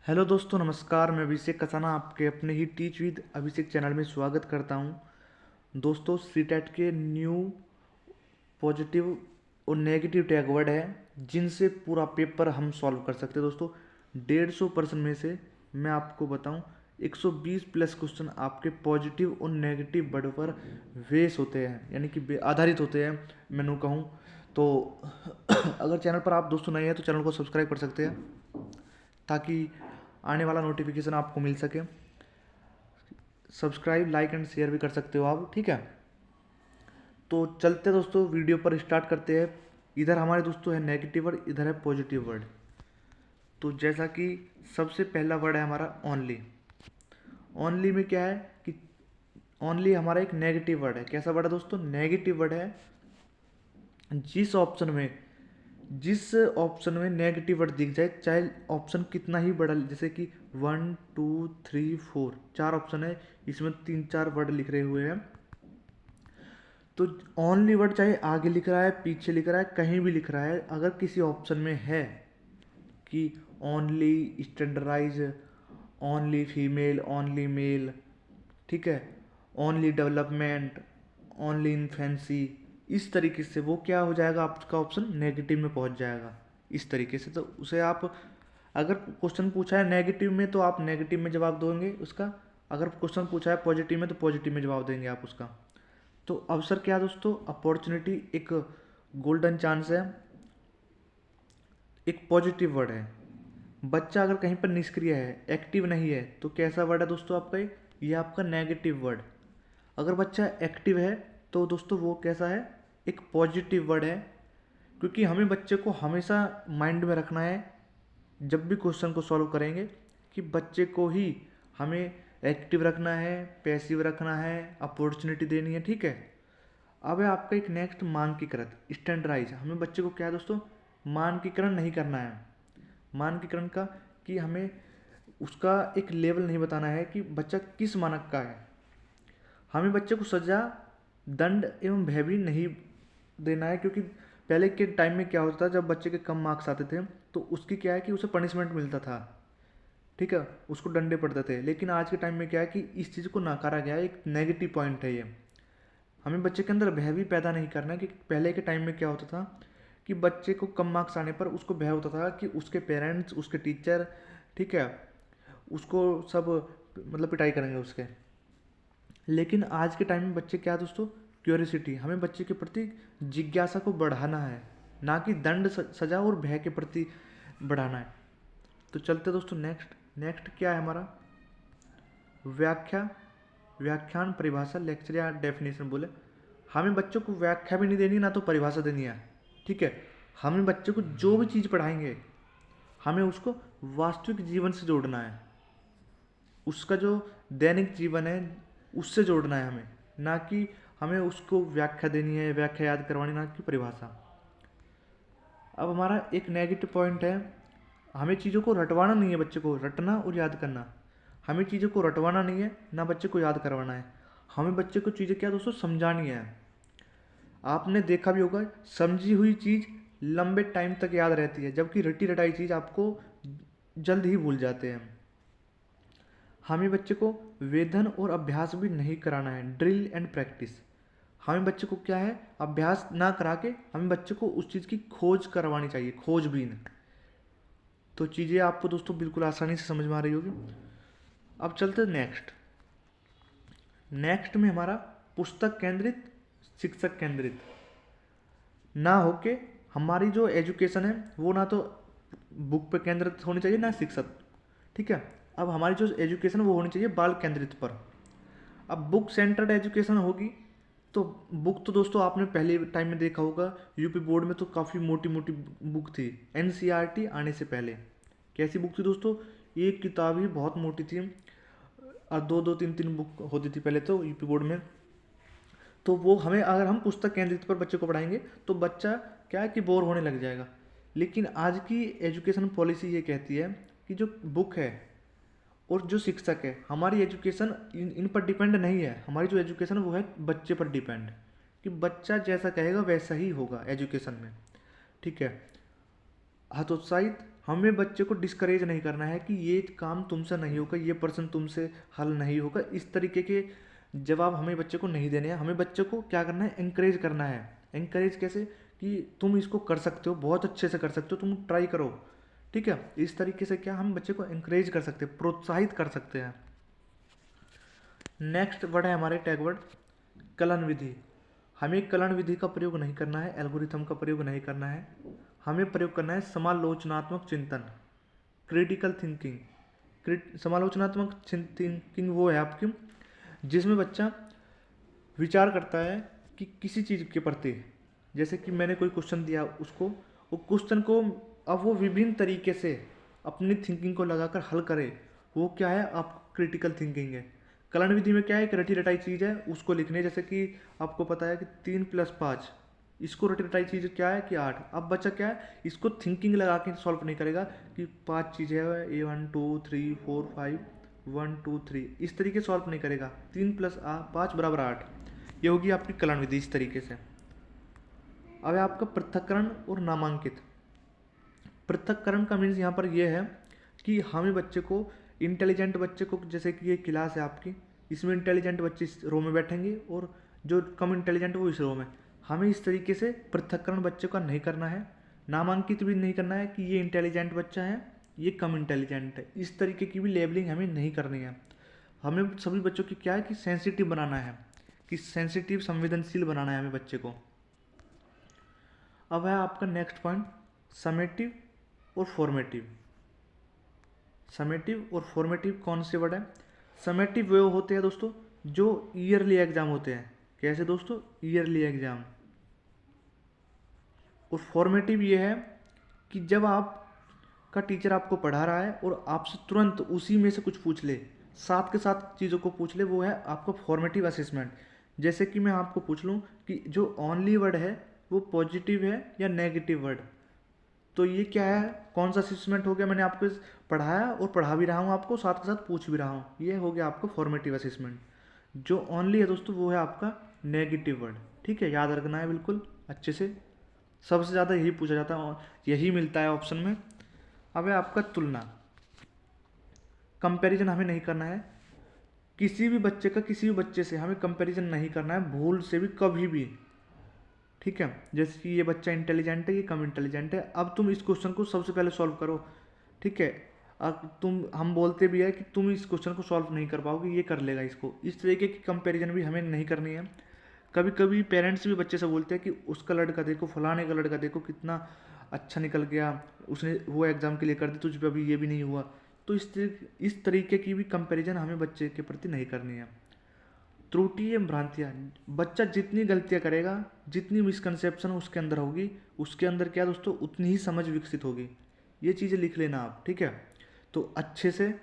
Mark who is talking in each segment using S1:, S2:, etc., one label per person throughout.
S1: Hello दोस्तों, नमस्कार। मैं अभिषेक कसाना आपके अपने ही टीच विद अभिषेक चैनल में स्वागत करता हूं। दोस्तों, सीटेट के न्यू पॉजिटिव और नेगेटिव टैग वर्ड है जिनसे पूरा पेपर हम सॉल्व कर सकते हैं। दोस्तों, 150% में से मैं आपको बताऊं 120 प्लस क्वेश्चन आपके पॉजिटिव और नेगेटिव वर्ड पर बेस होते हैं, यानी कि आधारित होते हैं। मैं कहूँ तो अगर चैनल पर आप दोस्तों नए हैं तो चैनल को सब्सक्राइब कर सकते हैं ताकि आने वाला नोटिफिकेशन आपको मिल सके। सब्सक्राइब, लाइक एंड शेयर भी कर सकते हो आप, ठीक है। तो चलते दोस्तों वीडियो पर स्टार्ट करते हैं। इधर हमारे दोस्तों है नेगेटिव वर्ड, इधर है पॉजिटिव वर्ड। तो जैसा कि सबसे पहला वर्ड है हमारा ओनली। ओनली में क्या है कि ओनली हमारा एक नेगेटिव वर्ड है। कैसा वर्ड है दोस्तों? नेगेटिव वर्ड है। जिस ऑप्शन में नेगेटिव वर्ड दिख जाए, चाहे ऑप्शन कितना ही बड़ा, जैसे कि 1 2 3 4 4 ऑप्शन है, इसमें 3-4 वर्ड लिख रहे हुए हैं, तो ओनली वर्ड चाहे आगे लिख रहा है, पीछे लिख रहा है, कहीं भी लिख रहा है, अगर किसी ऑप्शन में है कि only standardize, only female, only male, ठीक है, ओनली डेवलपमेंट, ओनली इन्फेंसी, इस तरीके से वो क्या हो जाएगा, आपका ऑप्शन नेगेटिव में पहुंच जाएगा। इस तरीके से तो उसे आप, अगर क्वेश्चन पूछा है नेगेटिव में तो आप नेगेटिव में जवाब दोगे उसका, अगर क्वेश्चन पूछा है पॉजिटिव में तो पॉजिटिव में जवाब देंगे आप उसका। तो अवसर क्या है दोस्तों? अपॉर्चुनिटी, एक गोल्डन चांस है, एक पॉजिटिव वर्ड है। बच्चा अगर कहीं पर निष्क्रिय है, एक्टिव नहीं है, तो कैसा वर्ड है दोस्तों आपका? ये आपका नेगेटिव वर्ड। अगर बच्चा एक्टिव है तो दोस्तों वो कैसा है? एक पॉजिटिव वर्ड है, क्योंकि हमें बच्चे को हमेशा माइंड में रखना है जब भी क्वेश्चन को सॉल्व करेंगे कि बच्चे को ही हमें एक्टिव रखना है, पैसिव रखना है, अपॉर्चुनिटी देनी है, ठीक है। अब है आपका एक नेक्स्ट मानकीकृत, स्टैंडर्डाइज। हमें बच्चे को क्या है दोस्तों? मानकीकरण नहीं करना है। मानकीकरण का कि हमें उसका एक लेवल नहीं बताना है कि बच्चा किस मानक का है। हमें बच्चे को सजा, दंड एवं भय भी नहीं देना है, क्योंकि पहले के टाइम में क्या होता था, जब बच्चे के कम मार्क्स आते थे तो उसकी क्या है कि उसे पनिशमेंट मिलता था, ठीक है, उसको डंडे पड़ते थे। लेकिन आज के टाइम में क्या है कि इस चीज़ को नकारा गया है, एक नेगेटिव पॉइंट है ये। हमें बच्चे के अंदर भय भी पैदा नहीं करना है, कि पहले के टाइम में क्या होता था कि बच्चे को कम मार्क्स आने पर उसको भय होता था कि उसके पेरेंट्स, उसके टीचर, ठीक है, उसको सब मतलब पिटाई करेंगे उसके। लेकिन आज के टाइम में बच्चे क्या है दोस्तों? क्यूरियोसिटी, हमें बच्चे के प्रति जिज्ञासा को बढ़ाना है, ना कि दंड, सजा और भय के प्रति बढ़ाना है। तो चलते दोस्तों नेक्स्ट। नेक्स्ट क्या है हमारा? व्याख्या, व्याख्यान, परिभाषा, लेक्चर या डेफिनेशन बोले। हमें बच्चों को व्याख्या भी नहीं देनी, ना तो परिभाषा देनी है, ठीक है। हमें बच्चे को जो भी चीज़ पढ़ाएंगे हमें उसको वास्तविक जीवन से जोड़ना है, उसका जो दैनिक जीवन है उससे जोड़ना है हमें, ना कि हमें उसको व्याख्या देनी है, व्याख्या याद करवानी, ना कि परिभाषा। अब हमारा एक नेगेटिव पॉइंट है, हमें चीज़ों को रटवाना नहीं है, बच्चे को रटना और याद करना। हमें चीज़ों को रटवाना नहीं है, ना बच्चे को याद करवाना है। हमें बच्चे को चीज़ें क्या दोस्तों? समझानी है। आपने देखा भी होगा, समझी हुई चीज़ लंबे टाइम तक याद रहती है, जबकि रटी रटाई चीज़ आपको जल्द ही भूल जाते हैं। हमें बच्चे को वेधन और अभ्यास भी नहीं कराना है, ड्रिल एंड प्रैक्टिस। हमें बच्चे को क्या है? अभ्यास ना करा के हमें बच्चे को उस चीज़ की खोज करवानी चाहिए, खोजबीन। तो चीज़ें आपको दोस्तों बिल्कुल आसानी से समझ में आ रही होगी। अब चलते नेक्स्ट। नेक्स्ट में हमारा पुस्तक केंद्रित, शिक्षक केंद्रित ना होके हमारी जो एजुकेशन है वो ना तो बुक पे केंद्रित होनी चाहिए, ना शिक्षक, ठीक है। अब हमारी जो एजुकेशन वो होनी चाहिए बाल केंद्रित पर। अब बुक सेंटर्ड एजुकेशन होगी तो बुक तो दोस्तों आपने पहले टाइम में देखा होगा, यूपी बोर्ड में तो काफ़ी मोटी मोटी बुक थी एनसीईआरटी आने से पहले। कैसी बुक थी दोस्तों? एक किताब ही बहुत मोटी थी, और 2-2 3-3 बुक होती थी पहले तो यूपी बोर्ड में। तो वो हमें, अगर हम पुस्तक केंद्रित पर बच्चे को पढ़ाएंगे तो बच्चा क्या है कि बोर होने लग जाएगा। लेकिन आज की एजुकेशन पॉलिसी ये कहती है कि जो बुक है और जो शिक्षक है, हमारी एजुकेशन इन पर डिपेंड नहीं है। हमारी जो एजुकेशन है वो है बच्चे पर डिपेंड, कि बच्चा जैसा कहेगा वैसा ही होगा एजुकेशन में, ठीक है। हतोत्साहित, हमें बच्चे को डिस्करेज नहीं करना है कि ये काम तुमसे नहीं होगा, ये प्रश्न तुमसे हल नहीं होगा, इस तरीके के जवाब हमें बच्चे को नहीं देने हैं। हमें बच्चे को क्या करना है, एंकरेज करना है। एंकरेज कैसे, कि तुम इसको कर सकते हो, बहुत अच्छे से कर सकते हो, तुम ट्राई करो, ठीक है। इस तरीके से क्या हम बच्चे को एंकरेज कर सकते हैं, प्रोत्साहित कर सकते हैं। नेक्स्ट वर्ड है हमारे टैग वर्ड कलन विधि। हमें कलन विधि का प्रयोग नहीं करना है, एल्गोरिथम का प्रयोग नहीं करना है, हमें प्रयोग करना है समालोचनात्मक चिंतन, क्रिटिकल थिंकिंग। समालोचनात्मक थिंकिंग वो है आपकी जिसमें बच्चा विचार करता है कि किसी चीज़ के प्रति, जैसे कि मैंने कोई क्वेश्चन दिया उसको, वो क्वेश्चन को अब वो विभिन्न तरीके से अपनी थिंकिंग को लगाकर हल करे, वो क्या है, आप क्रिटिकल थिंकिंग है। कलन विधि में क्या है, एक रटी रटाई चीज़ है, उसको लिखने, जैसे कि आपको पता है कि 3+5, इसको रटी रटाई चीज़ क्या है कि 8। अब बच्चा क्या है, इसको थिंकिंग लगा के सॉल्व नहीं करेगा कि 5 चीज़ें है, ए 1 2 3 4 5 1 2 3, इस तरीके सॉल्व नहीं करेगा। 3+5 = 8, ये होगी आपकी कलन विधि इस तरीके से। अब है आपका पृथक्करण और नामांकित। पृथक्करण का मीन्स यहाँ पर यह है कि हमें बच्चे को, इंटेलिजेंट बच्चे को, जैसे कि ये क्लास है आपकी, इसमें इंटेलिजेंट बच्चे इस रो में बैठेंगे और जो कम इंटेलिजेंट वो इस रो में, हमें इस तरीके से पृथक्करण बच्चे का नहीं करना है। नामांकित भी नहीं करना है कि ये इंटेलिजेंट बच्चा है, ये कम इंटेलिजेंट है, इस तरीके की भी लेबलिंग हमें नहीं करनी है। हमें सभी बच्चों की क्या है कि सेंसिटिव बनाना है, कि सेंसिटिव, संवेदनशील बनाना है हमें बच्चे को। अब है आपका नेक्स्ट पॉइंट समेटिव और फॉर्मेटिव। समेटिव और फॉर्मेटिव कौन से वर्ड है? समेटिव वो होते हैं दोस्तों जो ईयरली एग्जाम होते हैं। कैसे दोस्तों? Yearly exam. और फॉर्मेटिव ये है कि जब आप का टीचर आपको पढ़ा रहा है और आपसे तुरंत उसी में से कुछ पूछ ले, साथ के साथ चीज़ों को पूछ ले, वो है आपका फॉर्मेटिव असेसमेंट। जैसे कि मैं आपको पूछ लूँ कि जो ओनली वर्ड है वो पॉजिटिव है या नेगेटिव वर्ड, तो ये क्या है, कौन सा असेसमेंट हो गया? मैंने आपको पढ़ाया और पढ़ा भी रहा हूँ आपको, साथ के साथ पूछ भी रहा हूँ, ये हो गया आपका फॉर्मेटिव असेसमेंट। जो ओनली है दोस्तों वो है आपका नेगेटिव वर्ड। ठीक है, याद रखना है बिल्कुल अच्छे से, सबसे ज़्यादा यही पूछा जाता है, यही मिलता है ऑप्शन में। अब है आपका तुलना। कंपैरिजन हमें नहीं करना है, किसी भी बच्चे का किसी भी बच्चे से हमें कंपैरिजन नहीं करना है, भूल से भी, कभी भी। ठीक है, जैसे कि ये बच्चा इंटेलिजेंट है, ये कम इंटेलिजेंट है, अब तुम इस क्वेश्चन को सबसे पहले सॉल्व करो। ठीक है, अब हम बोलते भी है कि तुम इस क्वेश्चन को सॉल्व नहीं कर पाओगे, ये कर लेगा इसको, इस तरीके की कंपैरिजन भी हमें नहीं करनी है। कभी कभी पेरेंट्स भी बच्चे से बोलते हैं कि उसका लड़का देखो, फलाने का लड़का देखो कितना अच्छा निकल गया, उसने वो एग्ज़ाम के लिए कर दी, तुझ पे अभी ये भी नहीं हुआ। तो इस तरीके की भी कंपैरिजन हमें बच्चे के प्रति नहीं करनी है। त्रुटि एवं भ्रांतियाँ, बच्चा जितनी गलतियाँ करेगा, जितनी मिसकंसेप्शन उसके अंदर होगी, उसके अंदर क्या दोस्तों उतनी ही समझ विकसित होगी। ये चीज़ें लिख लेना आप। ठीक है, तो अच्छे से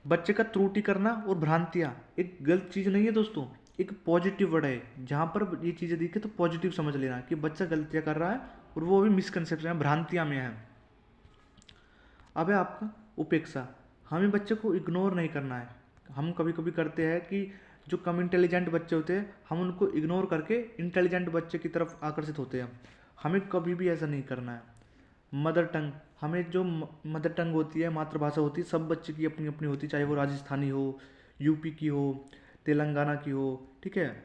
S1: बच्चे का त्रुटि करना और भ्रांतियाँ एक गलत चीज़ नहीं है दोस्तों, एक पॉजिटिव वर्ड है। जहाँ पर ये चीज़ें दिखे तो पॉजिटिव समझ लेना कि बच्चा गलतियाँ कर रहा है और वो भी मिसकंसेप्शन भ्रांतियाँ में है। अब है आपका उपेक्षा। हमें बच्चे को इग्नोर नहीं करना है। हम कभी कभी करते हैं कि जो कम इंटेलिजेंट बच्चे होते हैं हम उनको इग्नोर करके इंटेलिजेंट बच्चे की तरफ आकर्षित होते हैं, हमें कभी भी ऐसा नहीं करना है। मदर टंग, हमें जो मदर टंग होती है, मातृभाषा होती है, सब बच्चे की अपनी अपनी होती है, चाहे वो राजस्थानी हो, यूपी की हो, तेलंगाना की हो, ठीक है,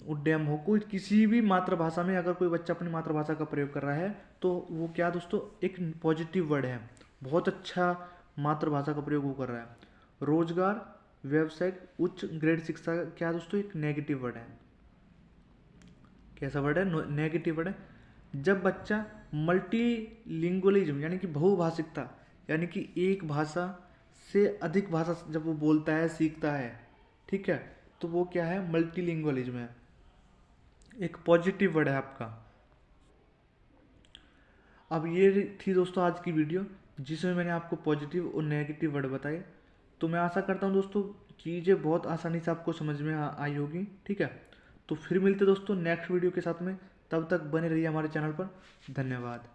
S1: उड्डयम हो, कोई किसी भी मातृभाषा में अगर कोई बच्चा अपनी मातृभाषा का प्रयोग कर रहा है तो वो क्या दोस्तों एक पॉजिटिव वर्ड है, बहुत अच्छा मातृभाषा का प्रयोग वो कर रहा है। रोजगार, व्यवसाय, उच्च ग्रेड शिक्षा क्या दोस्तों एक नेगेटिव वर्ड है। कैसा वर्ड है? नेगेटिव वर्ड है। जब बच्चा मल्टीलिंगुअलिज्म यानी कि बहुभाषिकता, यानी कि एक भाषा से अधिक भाषा जब वो बोलता है, सीखता है, ठीक है, तो वो क्या है? मल्टीलिंगुअलिज्म है, एक पॉजिटिव वर्ड है आपका। अब ये थी दोस्तों आज की वीडियो जिसमें मैंने आपको पॉजिटिव और नेगेटिव वर्ड बताए। तो मैं आशा करता हूँ दोस्तों चीज़ें बहुत आसानी से आपको समझ में आई होगी। ठीक है, तो फिर मिलते दोस्तों नेक्स्ट वीडियो के साथ में, तब तक बने रहिए हमारे चैनल पर। धन्यवाद।